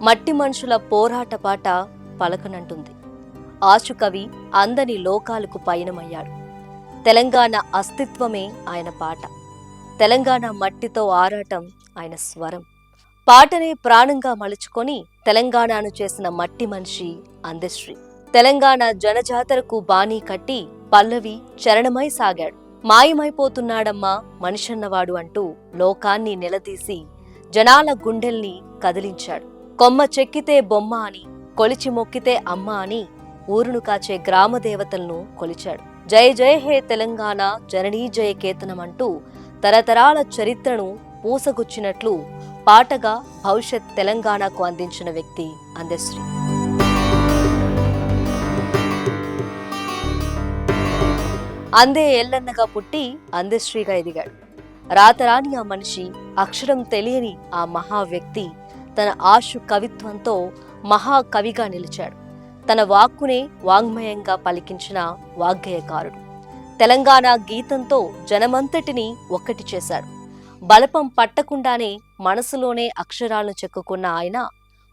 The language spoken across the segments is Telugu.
మట్టి మనుషుల పోరాట పాట పలకనంటుంది. ఆశుకవి అందని లోకాలకు పయనమయ్యాడు. తెలంగాణ అస్తిత్వమే ఆయన పాట. తెలంగాణ మట్టితో ఆరాటం ఆయన స్వరం. పాటనే ప్రాణంగా మలుచుకొని తెలంగాణను చేసిన మట్టి మనిషి అందశ్రీ. తెలంగాణ జనజాతరకు బాణీ కట్టి పల్లవి చరణమై సాగాడు. మాయమైపోతున్నాడమ్మా మనిషన్నవాడు అంటూ లోకాన్ని నిలదీసి జనాల గుండెల్ని కదిలించాడు. కొమ్మ చెక్కితే బొమ్మ అని, కొలిచి మొక్కితే అమ్మ అని ఊరును కాచే గ్రామ దేవతలను కొలిచాడు. జయ జయ హే తెలంగాణ జననీ జయ కేతనమంటూ తరతరాల చరిత్రను పూసగుచ్చినట్లు పాటగా భవిష్యత్ తెలంగాణకు అందించిన వ్యక్తి అందశ్రీ. అందే ఎల్లన్నగా పుట్టి అందశ్రీగా ఎదిగాడు. రాతరాని ఆ మనిషి, అక్షరం తెలియని ఆ మహా వ్యక్తి తన ఆశు కవిత్వంతో మహాకవిగా నిలిచాడు. తన వాక్కునే వాంగ్మయంగా పలికించిన వాగ్గేయకారుడు. తెలంగాణ గీతంతో జనమంతటిని ఒక్కటి చేశాడు. బలపం పట్టకుండానే మనసులోనే అక్షరాలను చెక్కుకున్న ఆయన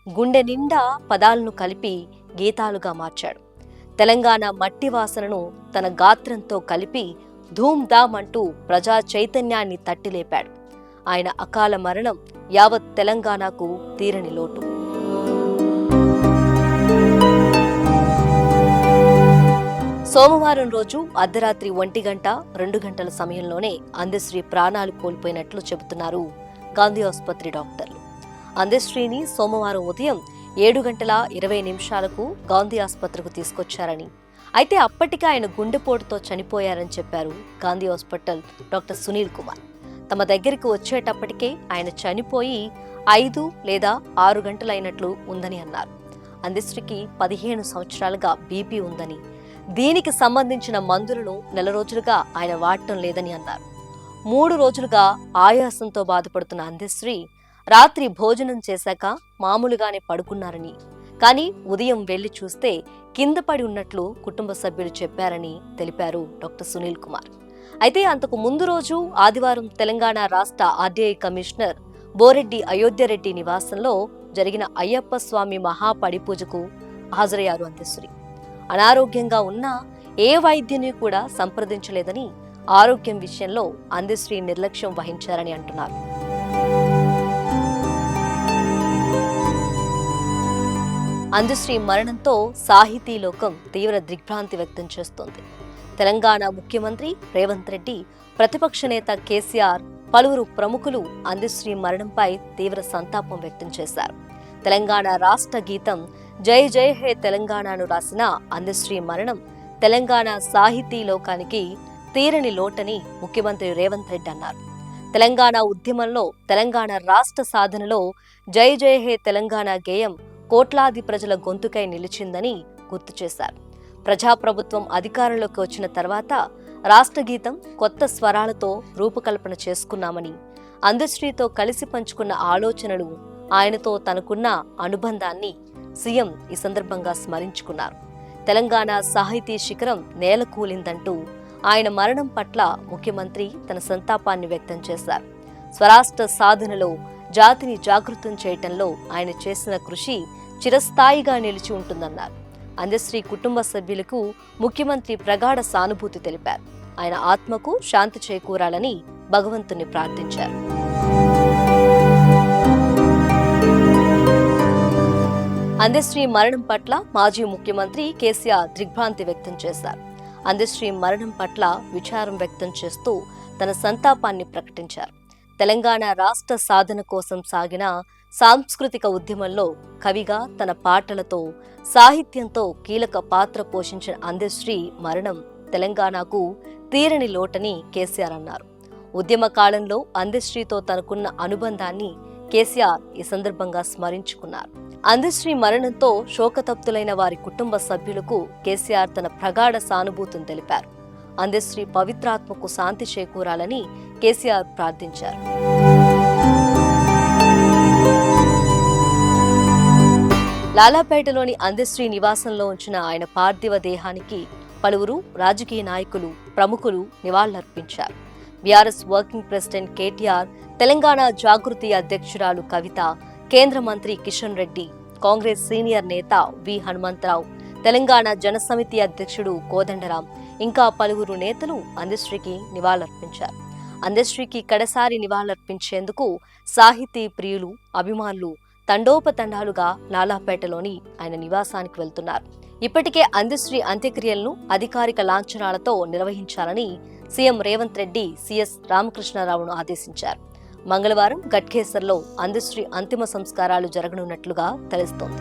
గుండె నిండా పదాలను కలిపి గీతాలుగా మార్చాడు. తెలంగాణ మట్టి వాసనను తన గాత్రంతో కలిపి ధూమ్ ధామ్ అంటూ ప్రజా చైతన్యాన్ని తట్టిలేపాడు. ఆయన అకాల మరణం యావత్ తెలంగాణకు తీరని లోటు. సోమవారం రోజు అర్ధరాత్రి 1-2 గంటల సమయంలోనే అందశ్రీ ప్రాణాలు కోల్పోయినట్లు చెబుతున్నారు గాంధీ ఆసుపత్రి డాక్టర్లు. అందశ్రీని సోమవారం ఉదయం 7:20 గాంధీ ఆసుపత్రికి తీసుకొచ్చారని, అయితే అప్పటికే ఆయన గుండెపోటుతో చనిపోయారని చెప్పారు గాంధీ హాస్పిటల్ డాక్టర్ సునీల్ కుమార్. తమ దగ్గరికి వచ్చేటప్పటికే ఆయన చనిపోయి 5 లేదా 6 గంటలైనట్లు ఉందని అన్నారు. అందశ్రీకి 15 సంవత్సరాలుగా బీపీ ఉందని, దీనికి సంబంధించిన మందులను నెల రోజులుగా ఆయన వాడటం లేదని అన్నారు. 3 రోజులుగా ఆయాసంతో బాధపడుతున్న అందశ్రీ రాత్రి భోజనం చేశాక మామూలుగానే పడుకున్నారని, కానీ ఉదయం వెళ్లి చూస్తే కింద పడి ఉన్నట్లు కుటుంబ సభ్యులు చెప్పారని తెలిపారు డాక్టర్ సునీల్ కుమార్. అయితే అంతకు ముందు రోజు ఆదివారం తెలంగాణ రాష్ట్ర ఆర్డీఐ కమిషనర్ బోరెడ్డి అయోధ్యరెడ్డి నివాసంలో జరిగిన అయ్యప్ప స్వామి మహాపడిపూజకు హాజరయ్యారు అందశ్రీ. అనారోగ్యంగా ఉన్నా ఏ వైద్యుని కూడా సంప్రదించలేదని, ఆరోగ్యం విషయంలో అందశ్రీ నిర్లక్ష్యం వహించారని అంటున్నారు. అందశ్రీ మరణంతో సాహితీ లోకం తీవ్ర దిగ్భ్రాంతి వ్యక్తం చేస్తోంది. తెలంగాణ ముఖ్యమంత్రి రేవంత్ రెడ్డి, ప్రతిపక్ష నేత కేసీఆర్, పలువురు ప్రముఖులు అందశ్రీ మరణంపై తీవ్ర సంతాపం వ్యక్తం చేశారు. తెలంగాణ రాష్ట్ర గీతం జై జై హే తెలంగాణను రాసిన అందశ్రీ మరణం తెలంగాణ సాహితీ లోకానికి తీరని లోటని ముఖ్యమంత్రి రేవంత్ రెడ్డి అన్నారు. తెలంగాణ ఉద్యమంలో, తెలంగాణ రాష్ట్ర సాధనలో జై జై హే తెలంగాణ గేయం కోట్లాది ప్రజల గొంతుకై నిలిచిందని గుర్తు చేశారు. ప్రజాప్రభుత్వం అధికారంలోకి వచ్చిన తర్వాత రాష్ట్ర గీతం కొత్త స్వరాలతో రూపకల్పన చేసుకున్నామని, అందశ్రీతో కలిసి పంచుకున్న ఆలోచనలు, ఆయనతో తనకున్న అనుబంధాన్ని సీఎం ఈ సందర్భంగా స్మరించుకున్నారు. తెలంగాణ సాహితీ శిఖరం నేలకూలిందంటూ ఆయన మరణం పట్ల ముఖ్యమంత్రి తన సంతాపాన్ని వ్యక్తం చేశారు. స్వరాష్ట్ర సాధనలో, జాతిని జాగృతం చేయటంలో ఆయన చేసిన కృషి చిరస్థాయిగా నిలిచి ఉంటుందన్నారు. అందశ్రీ కుటుంబ సభ్యులకు ముఖ్యమంత్రి ప్రగాఢ సానుభూతి తెలిపారు. ఆయన ఆత్మకు శాంతి చేకూరాలని భగవంతుని ప్రార్థించారు. అందశ్రీ మరణం పట్ల మాజీ ముఖ్యమంత్రి కేసీఆర్ దిగ్భ్రాంతి వ్యక్తం చేశారు. అందశ్రీ మరణం పట్ల విచారం వ్యక్తం చేస్తూ తన సంతాపాన్ని ప్రకటించారు. తెలంగాణ రాష్ట్ర సాధన కోసం సాగిన సాంస్కృతిక ఉద్యమంలో కవిగా తన పాటలతో, సాహిత్యంతో కీలక పాత్ర పోషించిన అందశ్రీ మరణం తెలంగాణకు తీరని లోటని కేసీఆర్ అన్నారు. ఉద్యమ కాలంలో అందశ్రీతో తనకున్న అనుబంధాన్ని కేసీఆర్ ఈ సందర్భంగా స్మరించుకున్నారు. అందశ్రీ మరణంతో శోకతప్తులైన వారి కుటుంబ సభ్యులకు కేసీఆర్ తన ప్రగాఢ సానుభూతిని తెలిపారు. అందశ్రీ పవిత్రాత్మకు శాంతి చేకూరాలని కేసీఆర్ ప్రార్థించారు. లాలాపేటలోని అందశ్రీ నివాసంలో ఉంచిన ఆయన పార్థివ దేహానికి పలువురు రాజకీయ నాయకులు, ప్రముఖులు నివాళులర్పించారు. బీఆర్ఎస్ వర్కింగ్ ప్రెసిడెంట్ కేటీఆర్, తెలంగాణ జాగృతి అధ్యక్షురాలు కవిత, కేంద్ర మంత్రి కిషన్ రెడ్డి, కాంగ్రెస్ సీనియర్ నేత వి హనుమంతరావు, తెలంగాణ జనసమితి అధ్యక్షుడు కోదండరాం, ఇంకా పలువురు నేతలు అందశ్రీకి నివాళులర్పించారు. అందశ్రీకి కడసారి నివాళులర్పించేందుకు సాహితీ ప్రియులు, అభిమానులు తండోపతండాలుగా నాలాపేటలోని ఆయన నివాసానికి వెళ్తున్నారు. ఇప్పటికే అందశ్రీ అంత్యక్రియలను అధికారిక లాంఛనాలతో నిర్వహించాలని సీఎం రేవంత్ రెడ్డి సిఎస్ రామకృష్ణారావును ఆదేశించారు. మంగళవారం గట్కేసర్లో అందశ్రీ అంతిమ సంస్కారాలు జరగనున్నట్లుగా తెలుస్తోంది.